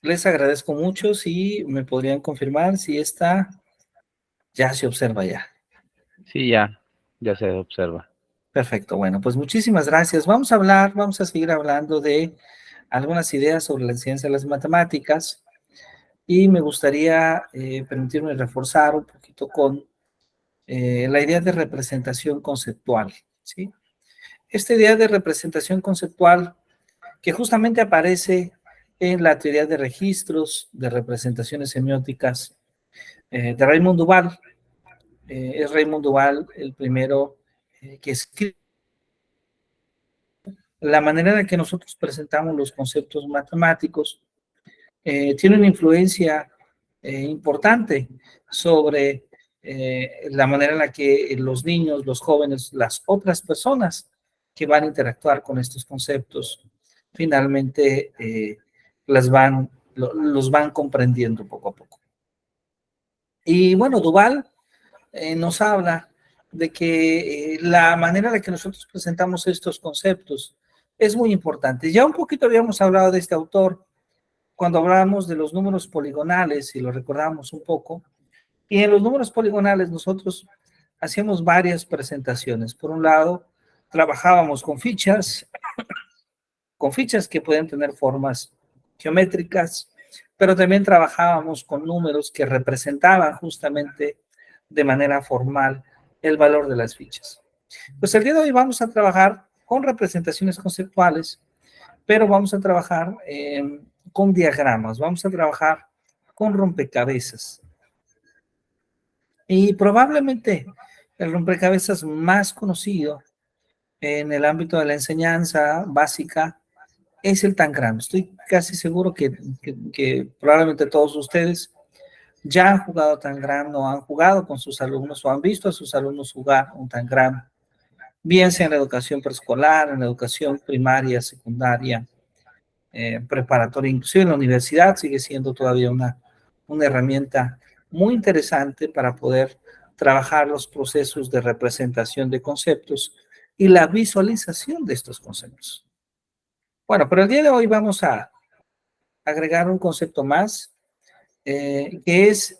Les agradezco mucho si me podrían confirmar si esta ya se observa ya. Sí, ya se observa. Perfecto, bueno, pues muchísimas gracias. Vamos a seguir hablando de algunas ideas sobre la ciencia de las matemáticas y me gustaría permitirme reforzar un poquito con la idea de representación conceptual, ¿sí? Esta idea de representación conceptual que justamente aparece en la teoría de registros, de representaciones semióticas de Raymond Duval. Es Raymond Duval el primero que escribe la manera en la que nosotros presentamos los conceptos matemáticos. Tiene una influencia importante sobre la manera en la que los niños, los jóvenes, las otras personas que van a interactuar con estos conceptos, finalmente los van comprendiendo poco a poco. Y bueno, Duval nos habla de que la manera en la que nosotros presentamos estos conceptos es muy importante. Ya un poquito habíamos hablado de este autor cuando hablábamos de los números poligonales, y lo recordamos un poco, y en los números poligonales nosotros hacíamos varias presentaciones. Por un lado, trabajábamos con fichas que pueden tener formas geométricas, pero también trabajábamos con números que representaban justamente de manera formal el valor de las fichas. Pues el día de hoy vamos a trabajar con representaciones conceptuales, pero vamos a trabajar con diagramas, vamos a trabajar con rompecabezas. Y probablemente el rompecabezas más conocido en el ámbito de la enseñanza básica es el tangram. Estoy casi seguro que probablemente todos ustedes ya han jugado tangram o han jugado con sus alumnos o han visto a sus alumnos jugar un tangram, bien sea en la educación preescolar, en la educación primaria, secundaria, preparatoria, inclusive en la universidad sigue siendo todavía una herramienta muy interesante para poder trabajar los procesos de representación de conceptos y la visualización de estos conceptos. Bueno, pero el día de hoy vamos a agregar un concepto más, que es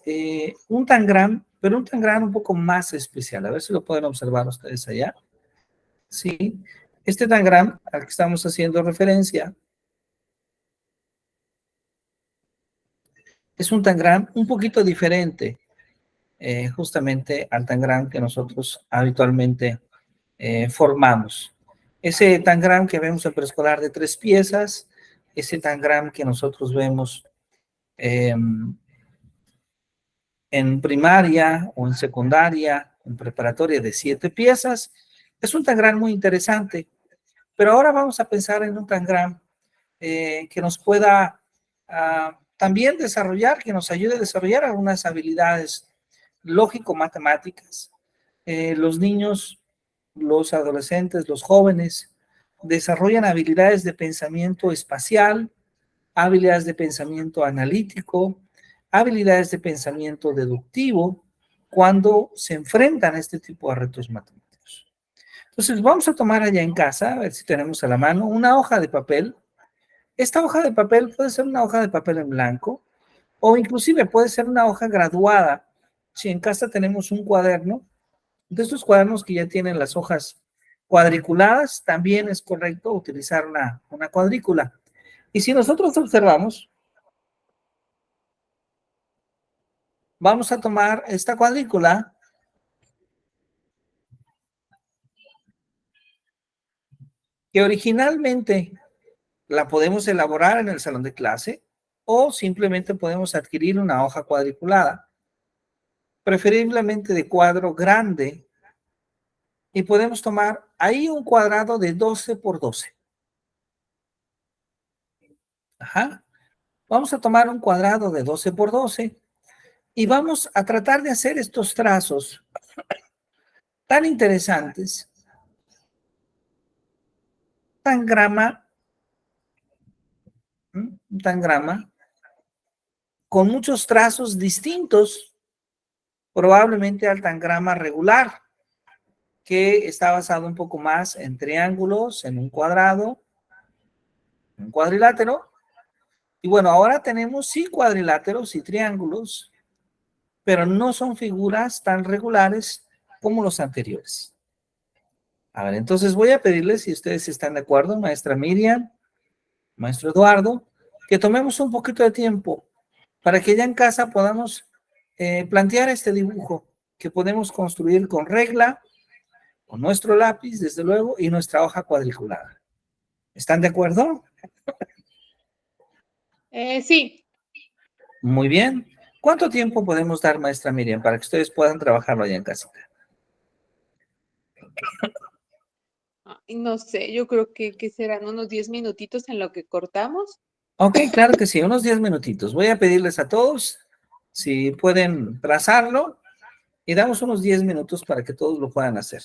un tangram, pero un tangram un poco más especial. A ver si lo pueden observar ustedes allá. Sí, este tangram al que estamos haciendo referencia es un tangram un poquito diferente, justamente al tangram que nosotros habitualmente formamos. Ese tangram que vemos en preescolar de 3 piezas, ese tangram que nosotros vemos en primaria o en secundaria, en preparatoria de 7 piezas, es un tangram muy interesante. Pero ahora vamos a pensar en un tangram que nos pueda también desarrollar, que nos ayude a desarrollar algunas habilidades lógico-matemáticas. Los niños, los adolescentes, los jóvenes desarrollan habilidades de pensamiento espacial, habilidades de pensamiento analítico, habilidades de pensamiento deductivo cuando se enfrentan a este tipo de retos matemáticos. Entonces vamos a tomar allá en casa, a ver si tenemos a la mano, una hoja de papel. Esta hoja de papel puede ser una hoja de papel en blanco o inclusive puede ser una hoja graduada. Si en casa tenemos un cuaderno, de estos cuadernos que ya tienen las hojas cuadriculadas, también es correcto utilizar una cuadrícula. Y si nosotros observamos, vamos a tomar esta cuadrícula que originalmente la podemos elaborar en el salón de clase o simplemente podemos adquirir una hoja cuadriculada, preferiblemente de cuadro grande, y podemos tomar ahí un cuadrado de 12 por 12. Ajá. Vamos a tomar un cuadrado de 12 por 12 y vamos a tratar de hacer estos trazos tan interesantes, tangrama, un tangrama con muchos trazos distintos, probablemente al tangrama regular, que está basado un poco más en triángulos, en un cuadrado, un cuadrilátero, Y bueno, ahora tenemos sí cuadriláteros y triángulos, pero no son figuras tan regulares como los anteriores. A ver, entonces voy a pedirles, si ustedes están de acuerdo, maestra Miriam, maestro Eduardo, que tomemos un poquito de tiempo para que ya en casa podamos plantear este dibujo que podemos construir con regla, con nuestro lápiz, desde luego, y nuestra hoja cuadriculada. ¿Están de acuerdo? Sí. Muy bien. ¿Cuánto tiempo podemos dar, maestra Miriam, para que ustedes puedan trabajarlo allá en casa? No sé, yo creo que serán unos 10 minutitos en lo que cortamos. Ok, claro que sí, unos 10 minutitos. Voy a pedirles a todos si pueden trazarlo y damos unos 10 minutos para que todos lo puedan hacer.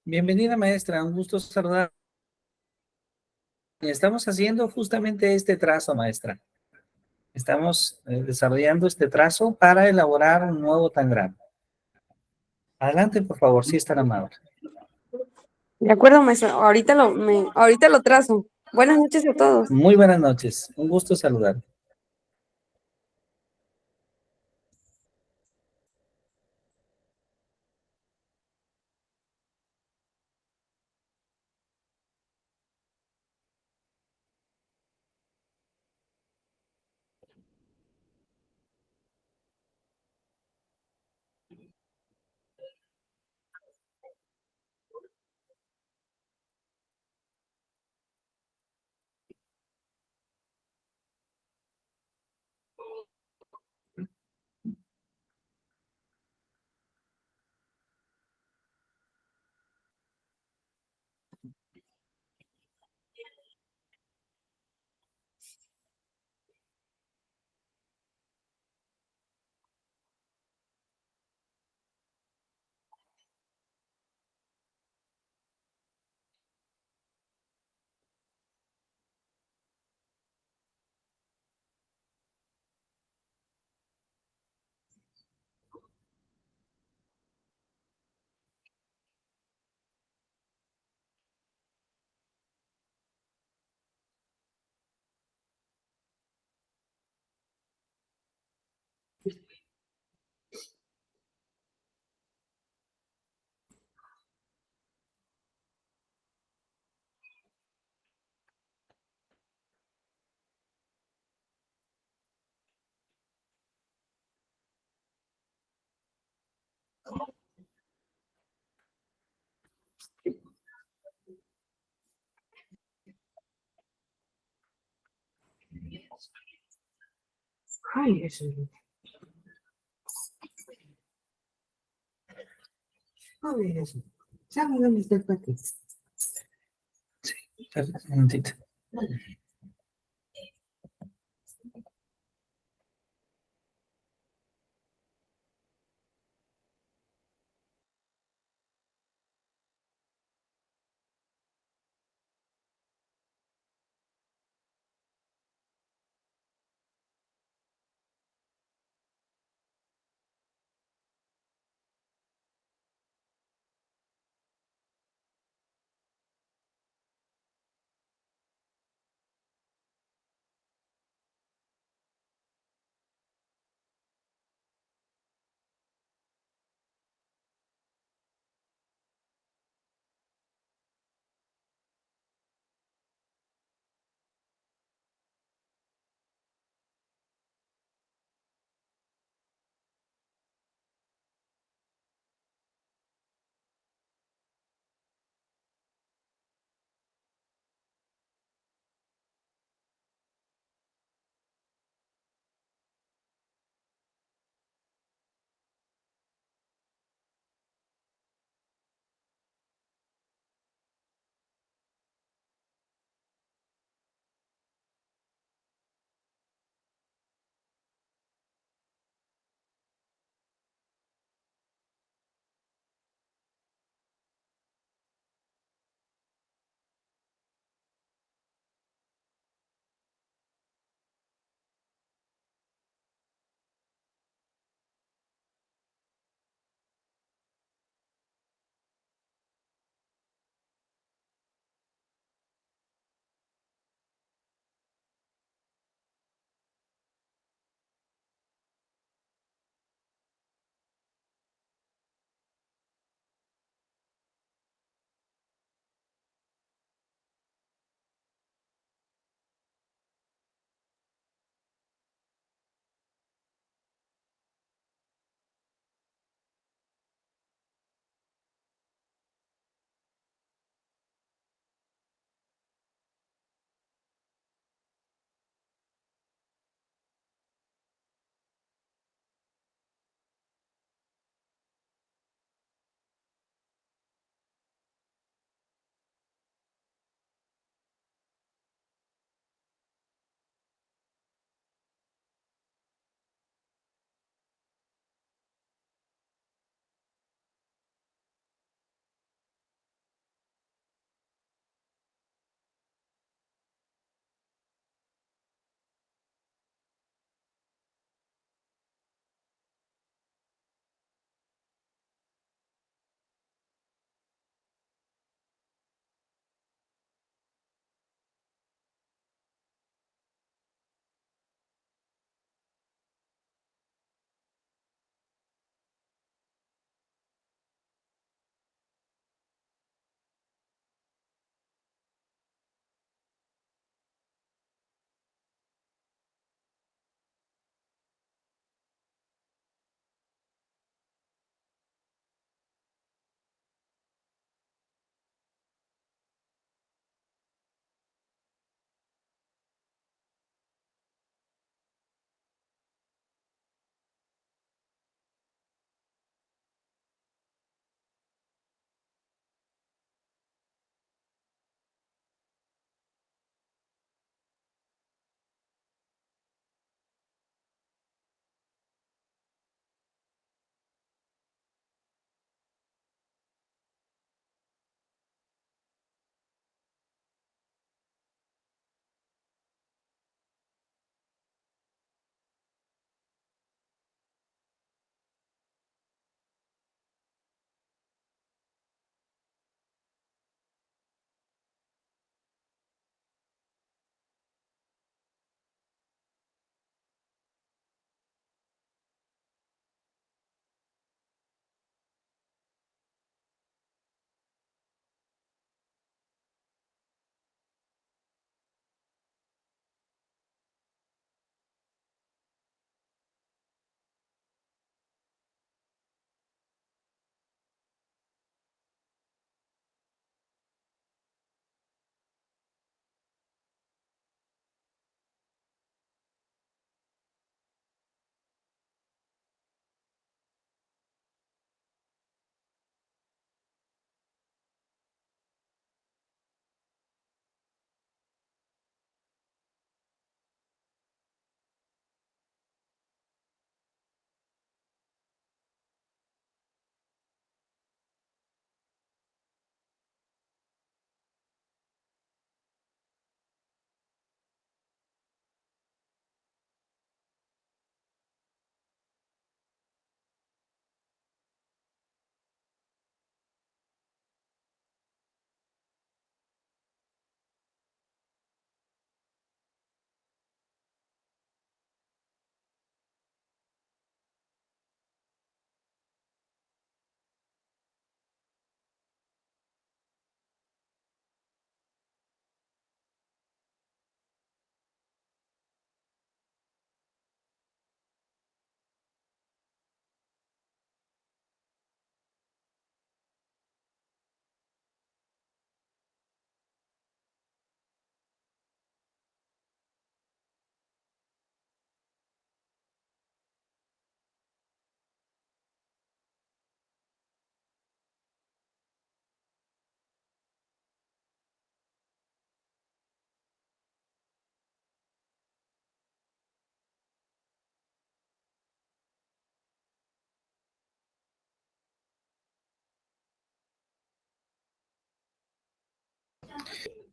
Bienvenida, maestra. Un gusto saludar. Estamos haciendo justamente este trazo, maestra. Estamos desarrollando este trazo para elaborar un nuevo tangram. Adelante, por favor, si es tan amable. De acuerdo, maestro. Ahorita lo trazo. Buenas noches a todos. Muy buenas noches. Un gusto saludar. Ay, eso. Ay, eso. ¿Sabe dónde está el paquete? Un momentito.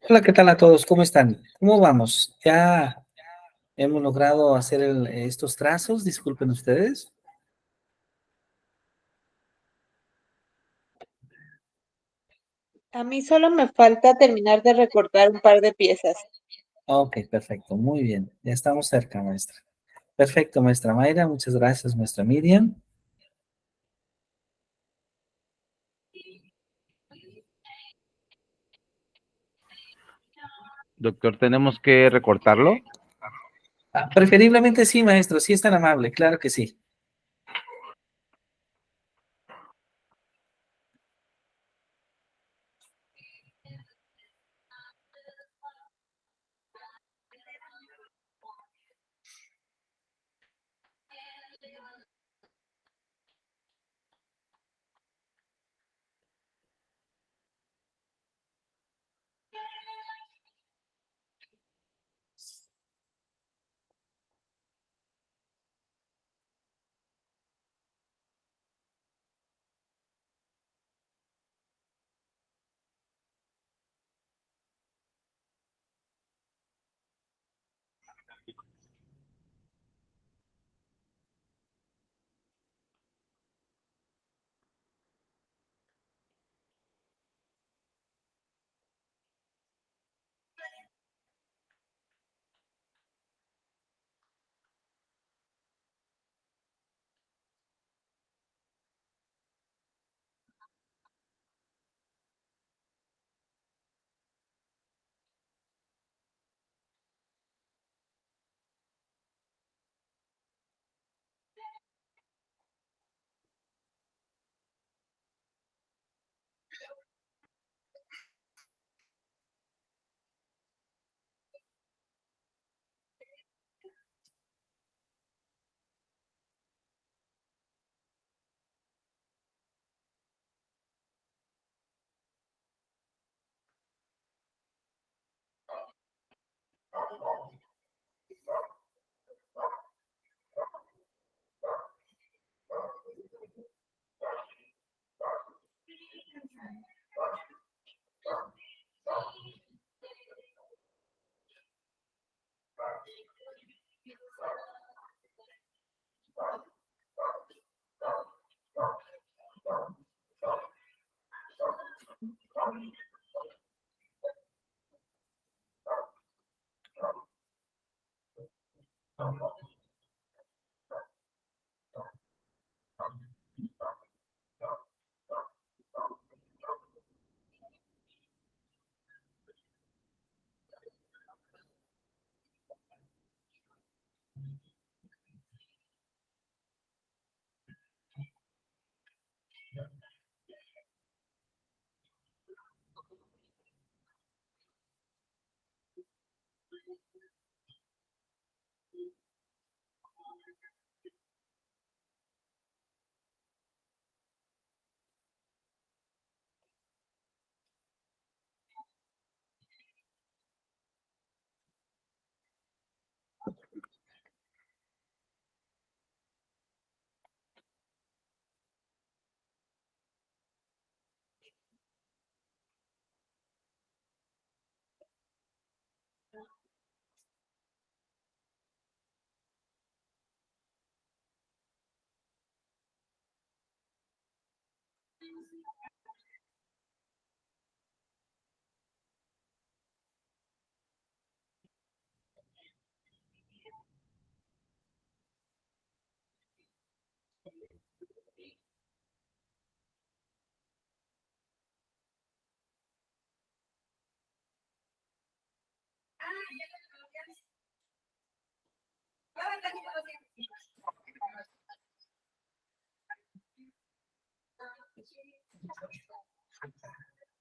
Hola, ¿qué tal a todos? ¿Cómo están? ¿Cómo vamos? ¿Ya hemos logrado hacer estos trazos? Disculpen ustedes. A mí solo me falta terminar de recortar un par de piezas. Ok, perfecto, muy bien. Ya estamos cerca, maestra. Perfecto, maestra Mayra. Muchas gracias, maestra Miriam. Doctor, ¿tenemos que recortarlo? Preferiblemente sí, maestro, si es tan amable, claro que sí.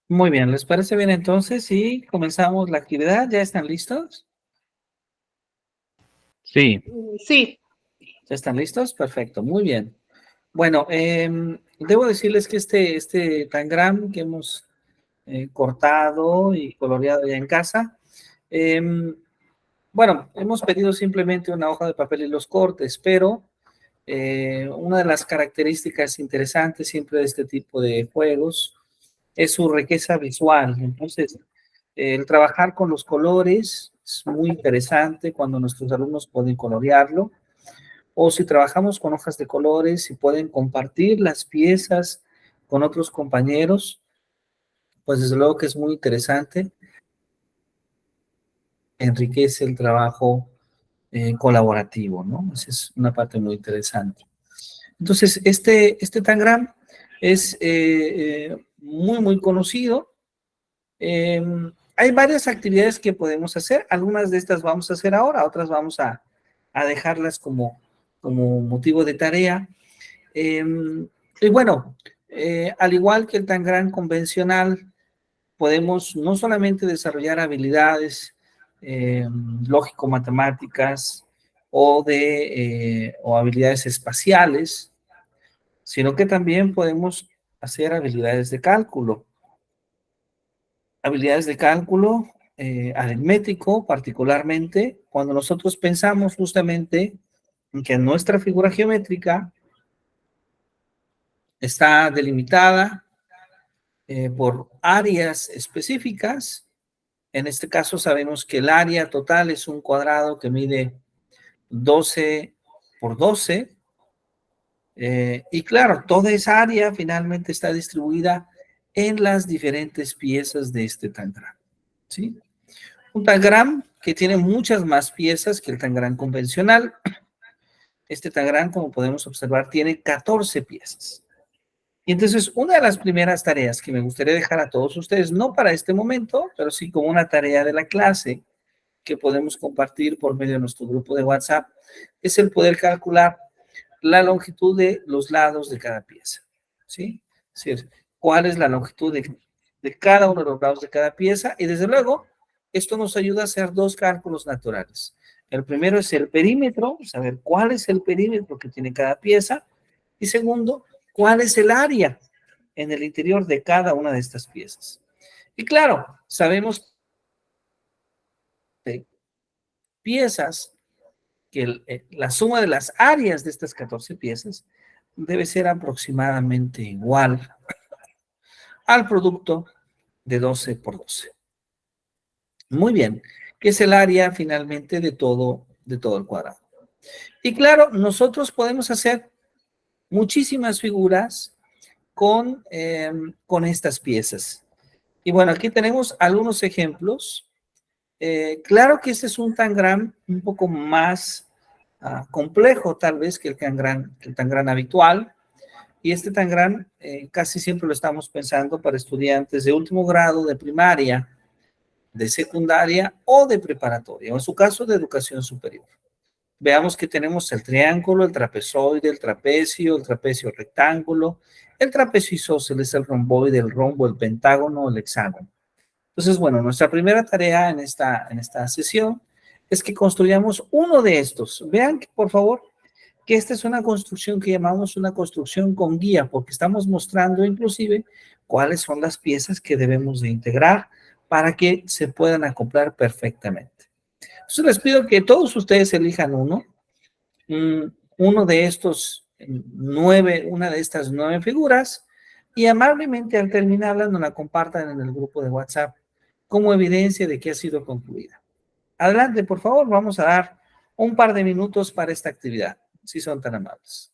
Muy bien, ¿les parece bien entonces? Sí, comenzamos la actividad. ¿Ya están listos? Sí. Sí, ¿Ya están listos? Perfecto, muy bien. Bueno, debo decirles que este tangram que hemos cortado y coloreado ya en casa, em, bueno, hemos pedido simplemente una hoja de papel y los cortes, pero una de las características interesantes siempre de este tipo de juegos es su riqueza visual. Entonces, El trabajar con los colores es muy interesante cuando nuestros alumnos pueden colorearlo, o si trabajamos con hojas de colores y pueden compartir las piezas con otros compañeros, pues desde luego que es muy interesante, enriquece el trabajo colaborativo, ¿no? Esa es una parte muy interesante. Entonces, este Tangram es muy conocido. Eh, Hay varias actividades que podemos hacer. Algunas de estas vamos a hacer ahora, otras vamos a dejarlas como motivo de tarea. Eh, y bueno, al igual que el Tangram convencional, podemos no solamente desarrollar habilidades lógico-matemáticas o habilidades espaciales, sino que también podemos hacer habilidades de cálculo aritmético, particularmente cuando nosotros pensamos justamente en que nuestra figura geométrica está delimitada por áreas específicas. En este caso sabemos que el área total es un cuadrado que mide 12 por 12. Y claro, toda esa área finalmente está distribuida en las diferentes piezas de este tangram, ¿sí? Un tangram que tiene muchas más piezas que el tangram convencional. Este tangram, como podemos observar, tiene 14 piezas. Y entonces, una de las primeras tareas que me gustaría dejar a todos ustedes, no para este momento, pero sí como una tarea de la clase que podemos compartir por medio de nuestro grupo de WhatsApp, es el poder calcular la longitud de los lados de cada pieza, ¿sí? Es decir, cuál es la longitud de cada uno de los lados de cada pieza, y desde luego, esto nos ayuda a hacer dos cálculos naturales. El primero es el perímetro, saber cuál es el perímetro que tiene cada pieza, y segundo, cuál es el área en el interior de cada una de estas piezas. Y claro, sabemos que piezas que la suma de las áreas de estas 14 piezas debe ser aproximadamente igual al producto de 12 por 12. Muy bien, que es el área finalmente de todo el cuadrado. Y claro, nosotros podemos hacer muchísimas figuras con estas piezas. Y bueno, aquí tenemos algunos ejemplos. Claro que este es un tangram un poco más complejo tal vez que el tangram habitual, y este tangram casi siempre lo estamos pensando para estudiantes de último grado, de primaria, de secundaria o de preparatoria, o en su caso de educación superior. Veamos que tenemos el triángulo, el trapezoide, el trapecio rectángulo, el trapecio isósceles, el romboide, el rombo, el pentágono, el hexágono. Entonces, bueno, nuestra primera tarea en esta sesión es que construyamos uno de estos. Vean, por favor, que esta es una construcción que llamamos una construcción con guía, porque estamos mostrando inclusive cuáles son las piezas que debemos de integrar para que se puedan acoplar perfectamente. Entonces les pido que todos ustedes elijan uno de estos una de estas 9 figuras, y amablemente al terminarla nos la compartan en el grupo de WhatsApp como evidencia de que ha sido concluida. Adelante, por favor, vamos a dar un par de minutos para esta actividad, si son tan amables.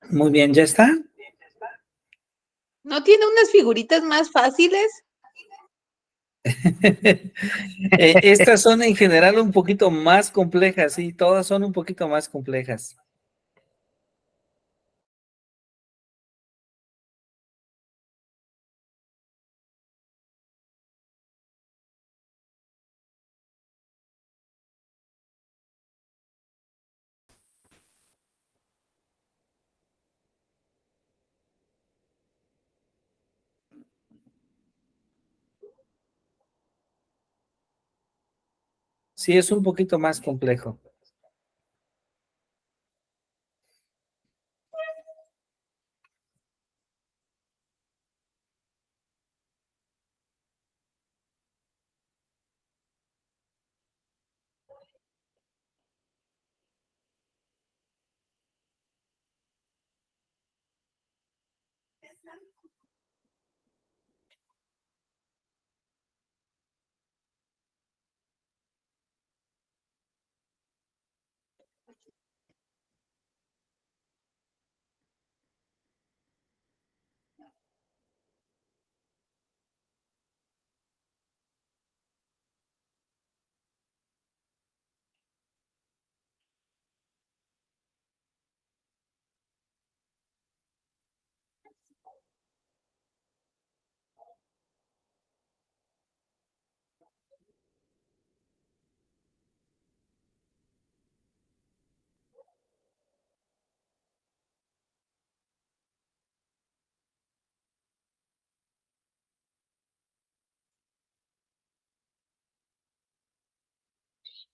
Muy bien, ¿ya está? ¿No tiene unas figuritas más fáciles? Estas son en general un poquito más complejas, sí, todas son un poquito más complejas. Sí, es un poquito más complejo.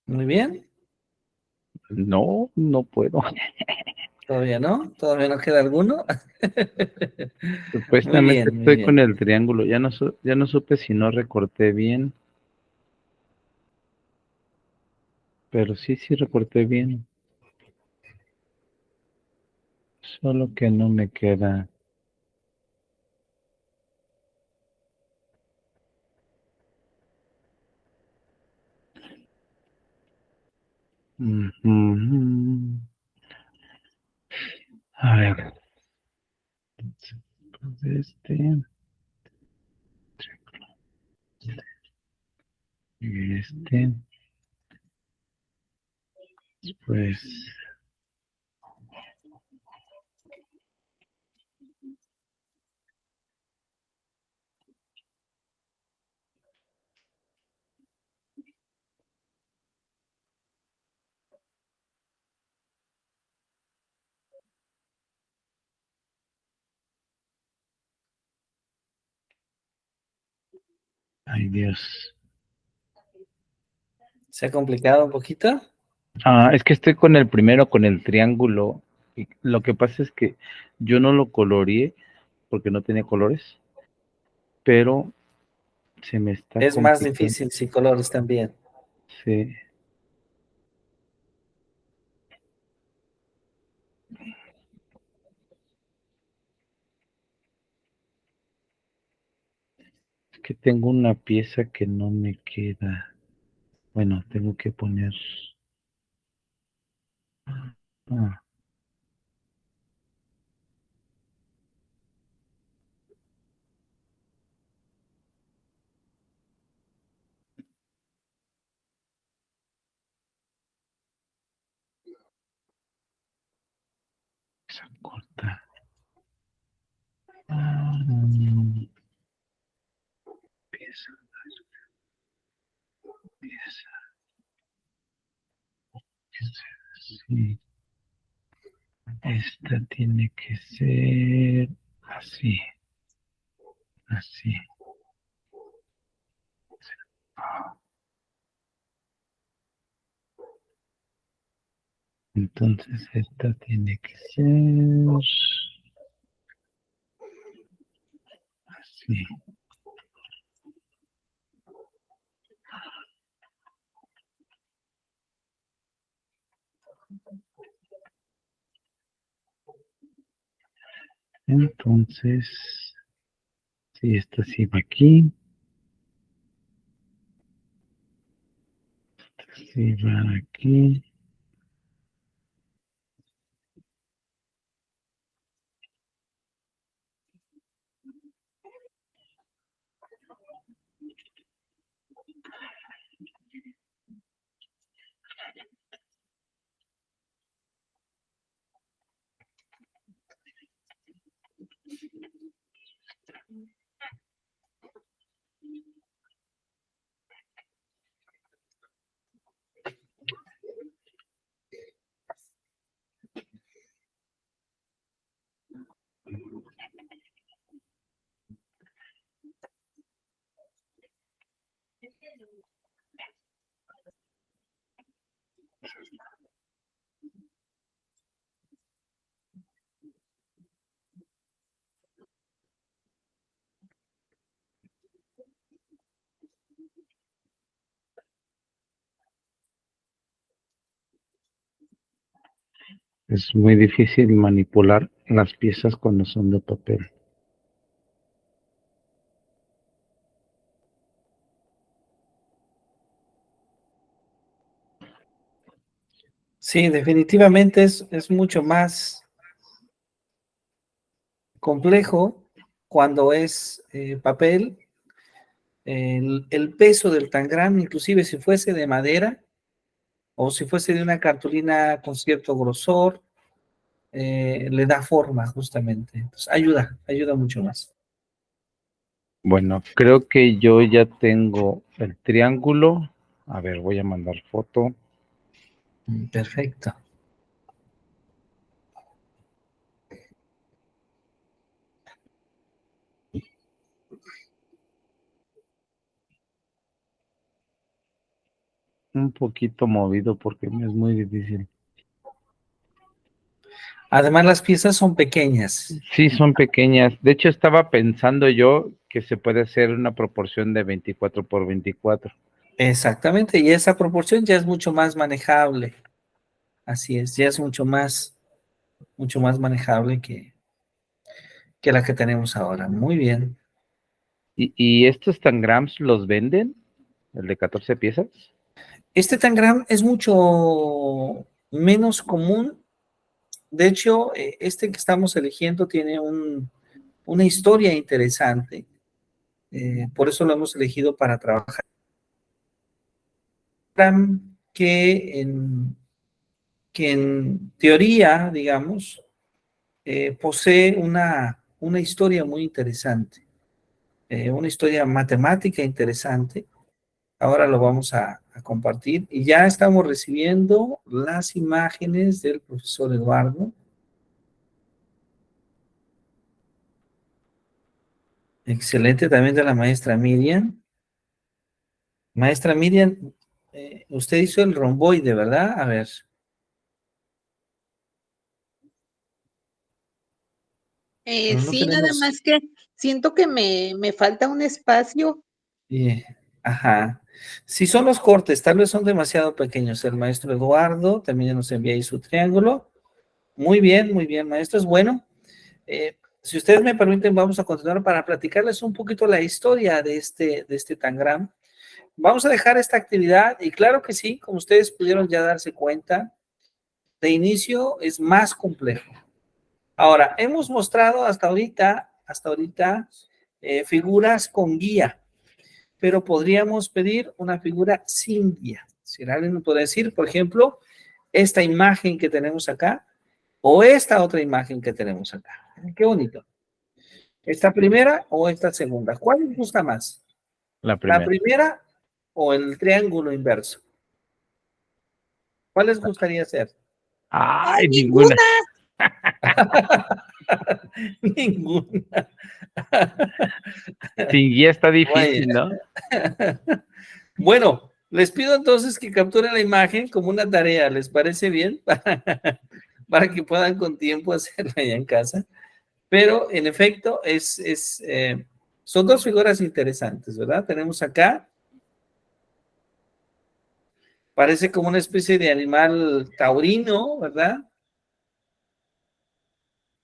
Muy bien, No, no puedo. todavía no, todavía no queda alguno. Muy Supuestamente bien, muy estoy con bien. el triángulo. Ya no supe si no recorté bien. Pero sí recorté bien. Solo que no me queda. Ujú. A ver. Este. Este. Pues. Ay, Dios. ¿Se ha complicado un poquito? Es que estoy con el primero, con el triángulo. Y lo que pasa es que yo no lo coloreé porque no tenía colores, pero se me está Es más complicando. difícil si colores también. Sí. Es que tengo una pieza que no me queda. Bueno, tengo que poner. Ah, esa corta. Mm, pieza, pieza, pieza. Sí. Esta tiene que ser así, así. Entonces esta tiene que ser así. Entonces, si esta sí va aquí, sí va aquí. Es muy difícil manipular las piezas cuando son de papel. Sí, definitivamente es mucho más complejo cuando es papel. El peso del tangram, inclusive si fuese de madera o si fuese de una cartulina con cierto grosor, le da forma justamente. Entonces, ayuda mucho más. Bueno, creo que yo ya tengo el triángulo. A ver, voy a mandar foto. Perfecto. Un poquito movido porque me es muy difícil. Además, las piezas son pequeñas. Sí, son pequeñas. De hecho, estaba pensando yo que se puede hacer una proporción de 24 por 24. Exactamente, y esa proporción ya es mucho más manejable. Así es, ya es mucho más manejable que la que tenemos ahora. Muy bien. ¿Y estos tangrams los venden? ¿El de 14 piezas? Este tangram es mucho menos común. De hecho, este que estamos eligiendo tiene una historia interesante. Por eso lo hemos elegido para trabajar. Que en, que en teoría, digamos, posee una historia muy interesante, una historia matemática interesante. Ahora lo vamos a compartir y ya estamos recibiendo las imágenes del profesor Eduardo. Excelente, también de la maestra Miriam. Maestra Miriam, usted hizo el romboide, ¿verdad? A ver. Pero no Sí, nada tenemos. más que siento que me falta un espacio. eh, ajá. Si son los cortes, tal vez son demasiado pequeños. El maestro Eduardo también nos envía ahí su triángulo. Muy bien, maestro. Es bueno. Si ustedes me permiten, vamos a continuar para platicarles un poquito la historia de este tangram. Vamos a dejar esta actividad y claro que sí, como ustedes pudieron ya darse cuenta, de inicio es más complejo. Ahora, hemos mostrado hasta ahorita figuras con guía, pero podríamos pedir una figura sin guía. Si alguien nos puede decir, por ejemplo, esta imagen que tenemos acá o esta otra imagen que tenemos acá. Qué bonito. ¿Esta primera o esta segunda? ¿Cuál les gusta más? La ¿La primera. primera o el triángulo inverso? ¿Cuál les gustaría hacer? ¡Ay, Ay, ninguna. ninguna! Ninguna. Sin guía está Vaya. difícil, ¿no? Bueno, les pido entonces que capturen la imagen como una tarea. ¿Les parece bien? Para que puedan con tiempo hacerla allá en casa. Pero en efecto, son dos figuras interesantes, ¿verdad? Tenemos acá, parece como una especie de animal taurino, ¿verdad?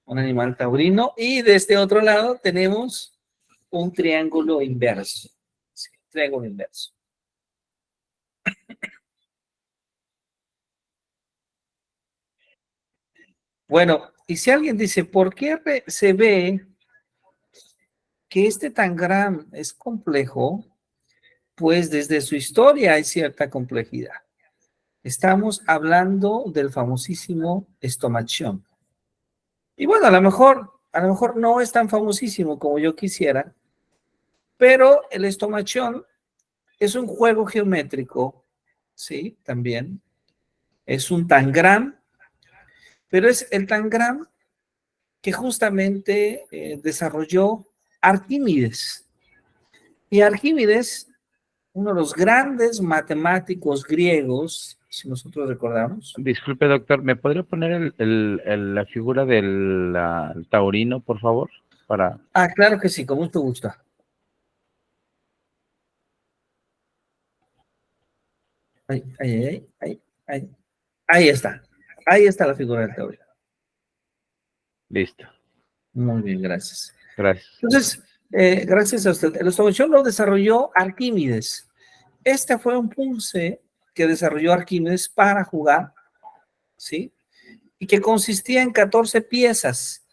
Un animal taurino. Y de este otro lado tenemos un triángulo inverso. Sí, triángulo inverso. Bueno, y si alguien dice, ¿por qué se ve que este tangram es complejo? Pues desde su historia hay cierta complejidad. Estamos hablando del famosísimo estomachón. Y bueno, a lo mejor no es tan famosísimo como yo quisiera, pero el estomachón es un juego geométrico, ¿sí? También. Es un tangram, pero es el tangram que justamente desarrolló Arquímedes. Y Arquímedes, uno de los grandes matemáticos griegos, si nosotros recordamos. Disculpe, doctor, ¿me podría poner la figura del taurino, por favor? Para... Ah, claro que sí, con mucho gusto. Ahí. Ahí está. Ahí está la figura del taurino. Listo. Muy bien, gracias. Gracias. Entonces, gracias a usted. El estomachón lo desarrolló Arquímedes. Este fue un punce que desarrolló Arquímedes para jugar, ¿sí? Y que consistía en 14 piezas.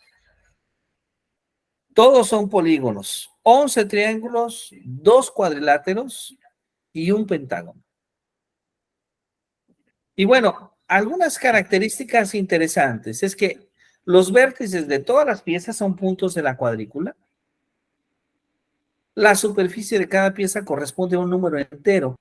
Todos son polígonos, 11 triángulos, 2 cuadriláteros y un pentágono. Y bueno, algunas características interesantes es que los vértices de todas las piezas son puntos de la cuadrícula. La superficie de cada pieza corresponde a un número entero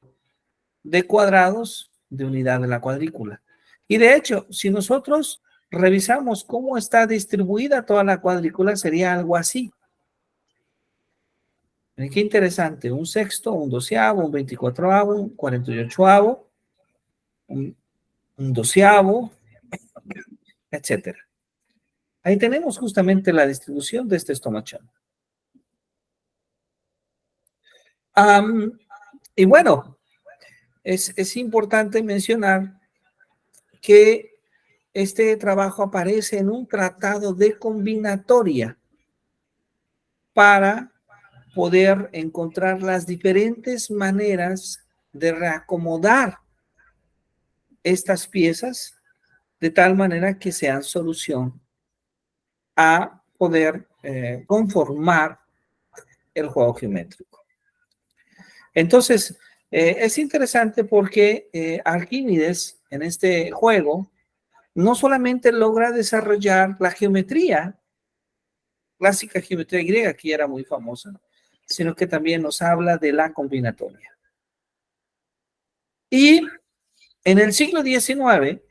de cuadrados de unidad de la cuadrícula. Y de hecho, si nosotros revisamos cómo está distribuida toda la cuadrícula, sería algo así. Qué interesante, un sexto, un doceavo, un 24avo, un 48avo, un doceavo, etcétera. Ahí tenemos justamente la distribución de este estomachón. Y bueno, es importante mencionar que este trabajo aparece en un tratado de combinatoria para poder encontrar las diferentes maneras de reacomodar estas piezas de tal manera que sean solución a poder conformar el juego geométrico. Entonces, es interesante porque Arquímedes en este juego no solamente logra desarrollar la geometría, clásica geometría griega, que ya era muy famosa, sino que también nos habla de la combinatoria. Y en el siglo XIX,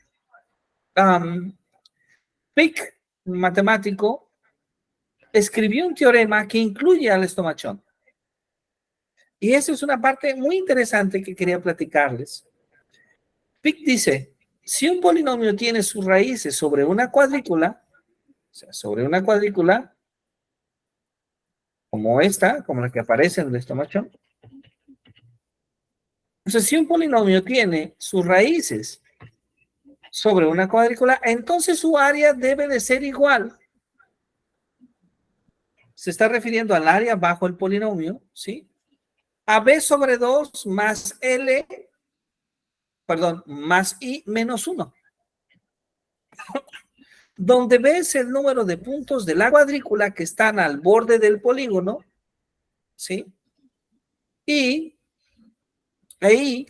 Fick, un matemático, escribió un teorema que incluye al estomachón. Y esa es una parte muy interesante que quería platicarles. Pick dice, si un polinomio tiene sus raíces sobre una cuadrícula, o sea, sobre una cuadrícula, como esta, como la que aparece en el estomachón. Entonces, si un polinomio tiene sus raíces sobre una cuadrícula, entonces su área debe de ser igual. Se está refiriendo al área bajo el polinomio, ¿sí? A b sobre 2 más l, perdón, más i menos 1. Donde b es el número de puntos de la cuadrícula que están al borde del polígono, ¿sí? Y ahí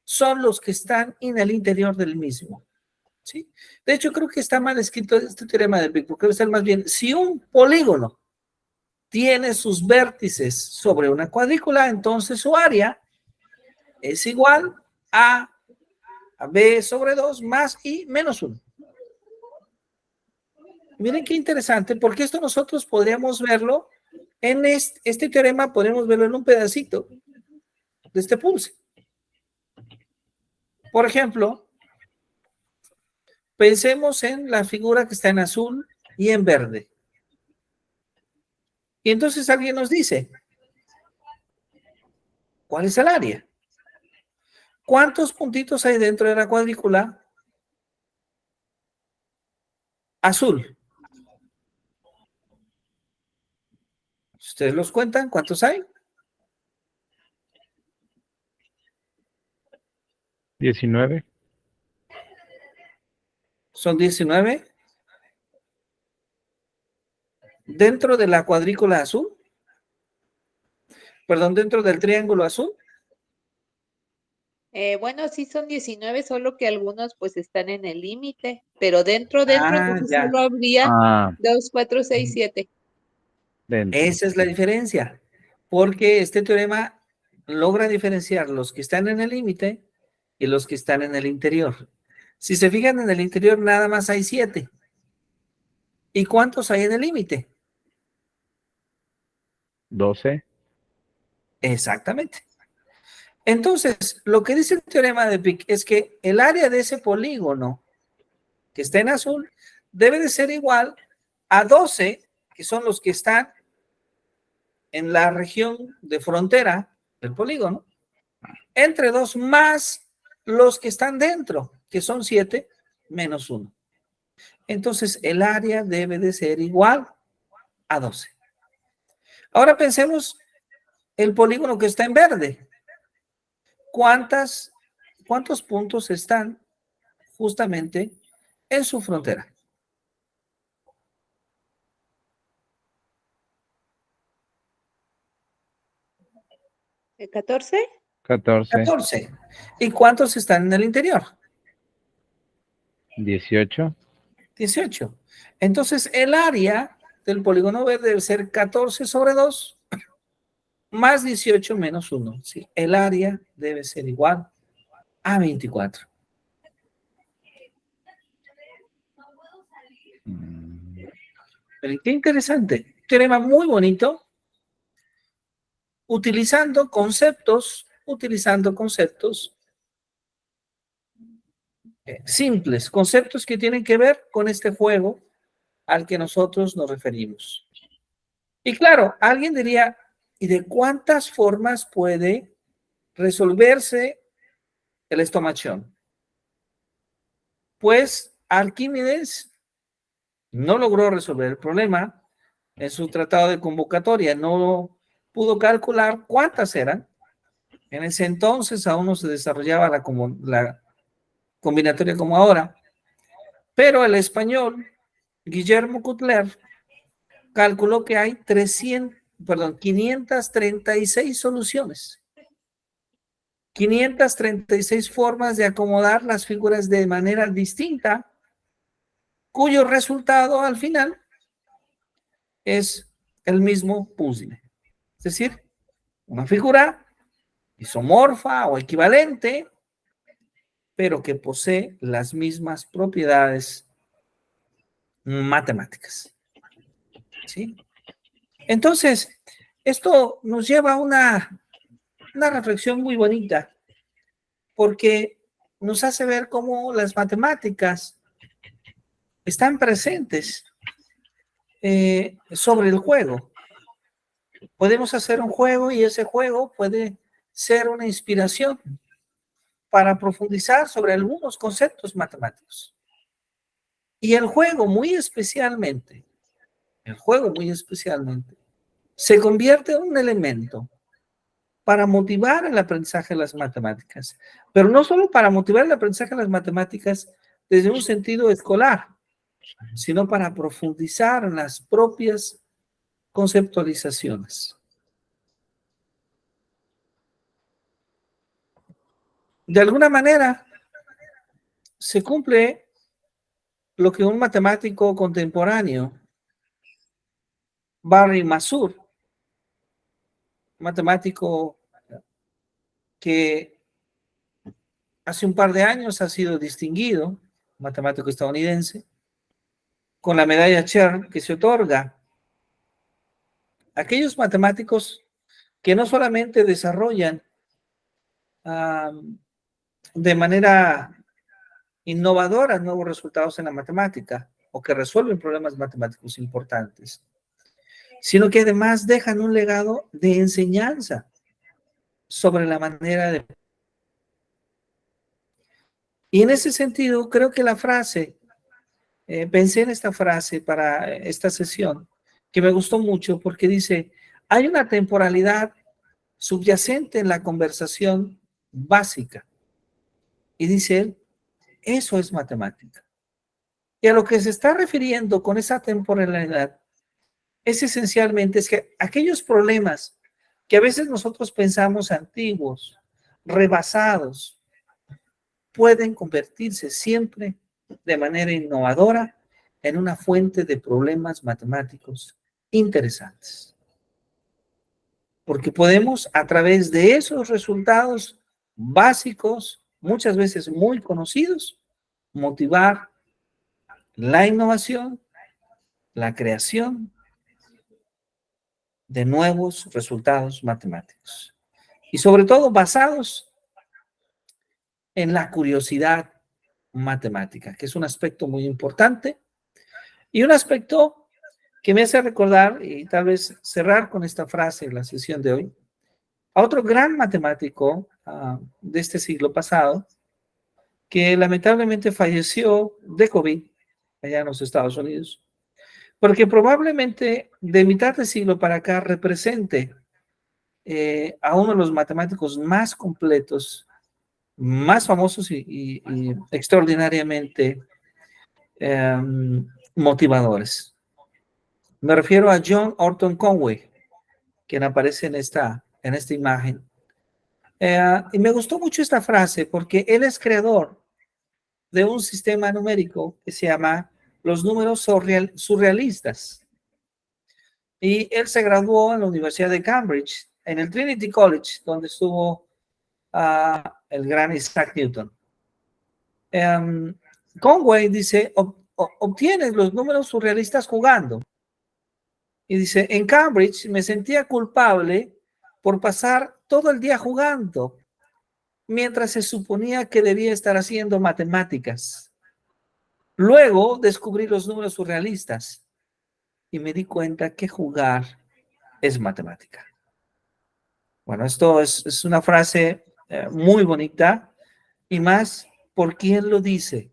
son los que están en el interior del mismo, ¿sí? De hecho, creo que está mal escrito este teorema del Big, porque debe ser más bien, si un polígono tiene sus vértices sobre una cuadrícula, entonces su área es igual a b sobre 2 más i menos 1. Miren qué interesante, porque esto nosotros podríamos verlo en este teorema, podemos verlo en un pedacito de este pulse. Por ejemplo, pensemos en la figura que está en azul y en verde. Y entonces alguien nos dice, ¿cuál es el área? ¿Cuántos puntitos hay dentro de la cuadrícula azul? ¿Ustedes los cuentan? ¿Cuántos hay? 19. Son 19. Dentro de la cuadrícula azul. Perdón, dentro del triángulo azul. Bueno, sí son 19, solo que algunos pues están en el límite, pero dentro, Ah, entonces ya. solo habría Ah, 2, 4, 6, 7. dentro. Esa es la diferencia. Porque este teorema logra diferenciar los que están en el límite y los que están en el interior. Si se fijan, en el interior nada más hay 7. ¿Y cuántos hay en el límite? 12. Exactamente. Entonces, lo que dice el teorema de Pick es que el área de ese polígono que está en azul debe de ser igual a 12, que son los que están en la región de frontera del polígono, entre 2 más los que están dentro, que son 7 menos 1. Entonces, el área debe de ser igual a 12. Ahora pensemos el polígono que está en verde. ¿Cuántos puntos están justamente en su frontera? ¿14? 14. 14. ¿Y cuántos están en el interior? 18. 18. Entonces, el área del polígono verde debe ser 14 sobre 2 más 18 menos 1. ¿Sí? El área debe ser igual a 24. Pero qué interesante. Teorema muy bonito. Utilizando conceptos simples, conceptos que tienen que ver con este juego al que nosotros nos referimos. Y claro, alguien diría, ¿y de cuántas formas puede resolverse el estomachón? Pues Arquímedes no logró resolver el problema en su tratado de convocatoria, no pudo calcular cuántas eran. En ese entonces aún no se desarrollaba la combinatoria como ahora, pero el español Guillermo Cutler calculó que hay 536 soluciones. 536 formas de acomodar las figuras de manera distinta, cuyo resultado al final es el mismo puzzle. Es decir, una figura isomorfa o equivalente, pero que posee las mismas propiedades matemáticas. ¿Sí? Entonces, esto nos lleva a una una reflexión muy bonita, porque nos hace ver cómo las matemáticas están presentes sobre el juego. Podemos hacer un juego y ese juego puede ser una inspiración para profundizar sobre algunos conceptos matemáticos. Y el juego muy especialmente, se convierte en un elemento para motivar el aprendizaje de las matemáticas, pero no solo para motivar el aprendizaje de las matemáticas desde un sentido escolar, sino para profundizar en las propias conceptualizaciones. De alguna manera, se cumple lo que un matemático contemporáneo, Barry Mazur, matemático que hace un par de años ha sido distinguido, matemático estadounidense, con la medalla Cher que se otorga a aquellos matemáticos que no solamente desarrollan de manera innovadora nuevos resultados en la matemática o que resuelven problemas matemáticos importantes, sino que además dejan un legado de enseñanza sobre la manera de... Y en ese sentido, creo que la frase, pensé en esta frase para esta sesión, que me gustó mucho porque dice, hay una temporalidad subyacente en la conversación básica. Y dice él, eso es matemática. Y a lo que se está refiriendo con esa temporalidad es esencialmente es que aquellos problemas que a veces nosotros pensamos antiguos, rebasados, pueden convertirse siempre de manera innovadora en una fuente de problemas matemáticos interesantes. Porque podemos, a través de esos resultados básicos, muchas veces muy conocidos, motivar la innovación, la creación de nuevos resultados matemáticos. Y sobre todo basados en la curiosidad matemática, que es un aspecto muy importante y un aspecto que me hace recordar y tal vez cerrar con esta frase en la sesión de hoy, a otro gran matemático de este siglo pasado, que lamentablemente falleció de COVID allá en los Estados Unidos, porque probablemente de mitad de siglo para acá represente a uno de los matemáticos más completos, más famosos y extraordinariamente motivadores. Me refiero a John Orton Conway, quien aparece en esta imagen. Y me gustó mucho esta frase porque él es creador de un sistema numérico que se llama los números surrealistas. Y él se graduó en la Universidad de Cambridge, en el Trinity College, donde estuvo el gran Isaac Newton. Conway dice, obtienes los números surrealistas jugando. Y dice, en Cambridge me sentía culpable por pasar todo el día jugando, mientras se suponía que debía estar haciendo matemáticas. Luego descubrí los números surrealistas y me di cuenta que jugar es matemática. Bueno, esto es una frase muy bonita y más por quién lo dice,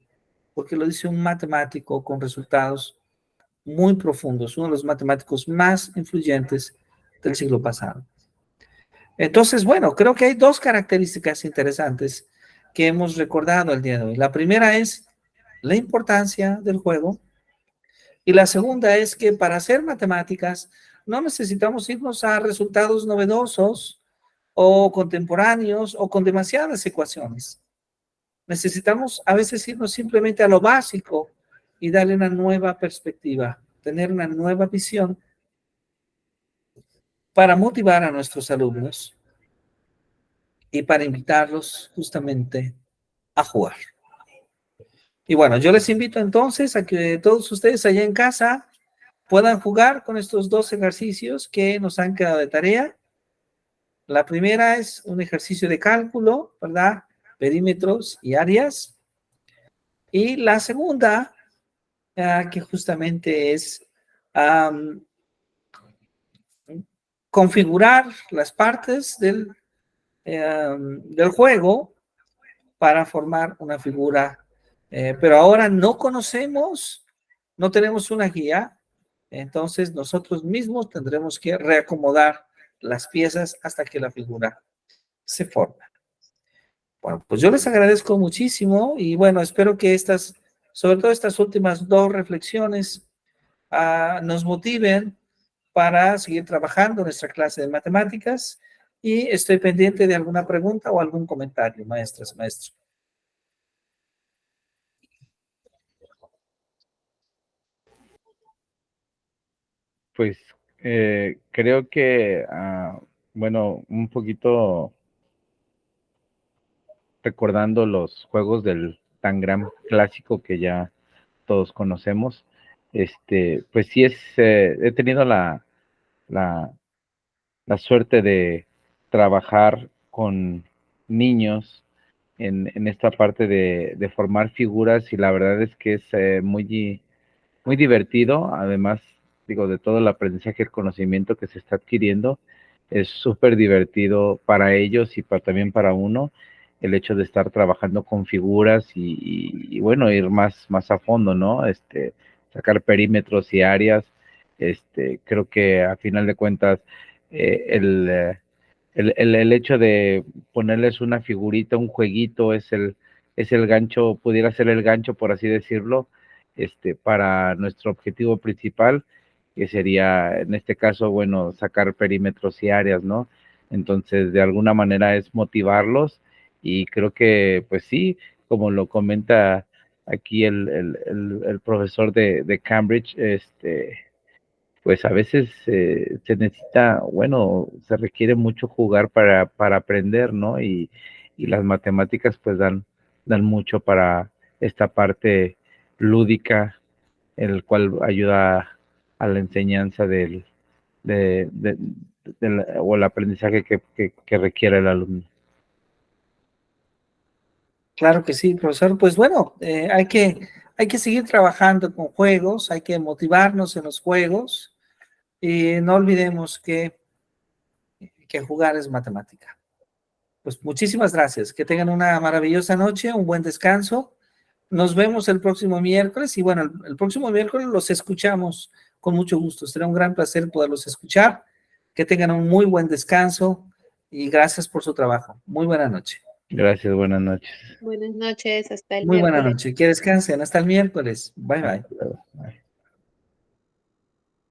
porque lo dice un matemático con resultados muy profundos, uno de los matemáticos más influyentes del siglo pasado. Entonces, bueno, creo que hay dos características interesantes que hemos recordado el día de hoy. La primera es la importancia del juego y la segunda es que para hacer matemáticas no necesitamos irnos a resultados novedosos o contemporáneos o con demasiadas ecuaciones. Necesitamos a veces irnos simplemente a lo básico y darle una nueva perspectiva, tener una nueva visión para motivar a nuestros alumnos y para invitarlos justamente a jugar. Y bueno, yo les invito entonces a que todos ustedes allá en casa puedan jugar con estos dos ejercicios que nos han quedado de tarea. La primera es un ejercicio de cálculo, ¿verdad? Perímetros y áreas. Y la segunda, que justamente es configurar las partes del juego para formar una figura. Pero ahora no conocemos, no tenemos una guía, entonces nosotros mismos tendremos que reacomodar las piezas hasta que la figura se forma. Bueno, pues yo les agradezco muchísimo y bueno, espero que sobre todo estas últimas dos reflexiones, nos motiven para seguir trabajando nuestra clase de matemáticas y estoy pendiente de alguna pregunta o algún comentario, maestras, maestros. Pues creo que, bueno, un poquito recordando los juegos del Tangram clásico que ya todos conocemos, pues sí he tenido la, la suerte de trabajar con niños en esta parte de formar figuras y la verdad es que es muy divertido, además, digo, de todo el aprendizaje, el conocimiento que se está adquiriendo, es súper divertido para ellos y también para uno el hecho de estar trabajando con figuras y bueno, ir más a fondo, ¿no? Sacar perímetros y áreas, creo que a final de cuentas, el hecho de ponerles una figurita, un jueguito, es el gancho, pudiera ser el gancho, por así decirlo, para nuestro objetivo principal, que sería, en este caso, bueno, sacar perímetros y áreas, ¿no? Entonces, de alguna manera es motivarlos y creo que, pues sí, como lo comenta aquí el profesor de Cambridge, pues a veces se necesita, bueno, se requiere mucho jugar para aprender, ¿no? Y las matemáticas pues dan mucho para esta parte lúdica, el cual ayuda a la enseñanza o el aprendizaje que requiere el alumno. Claro que sí, profesor. Pues bueno, hay que seguir trabajando con juegos, hay que motivarnos en los juegos y no olvidemos que jugar es matemática. Pues muchísimas gracias. Que tengan una maravillosa noche, un buen descanso. Nos vemos el próximo miércoles y bueno, el próximo miércoles los escuchamos con mucho gusto. Será un gran placer poderlos escuchar. Que tengan un muy buen descanso y gracias por su trabajo. Muy buena noche. Gracias, buenas noches. Buenas noches, hasta el Muy buena miércoles. noche. Que descansen. Hasta el miércoles. Bye, bye. Bye.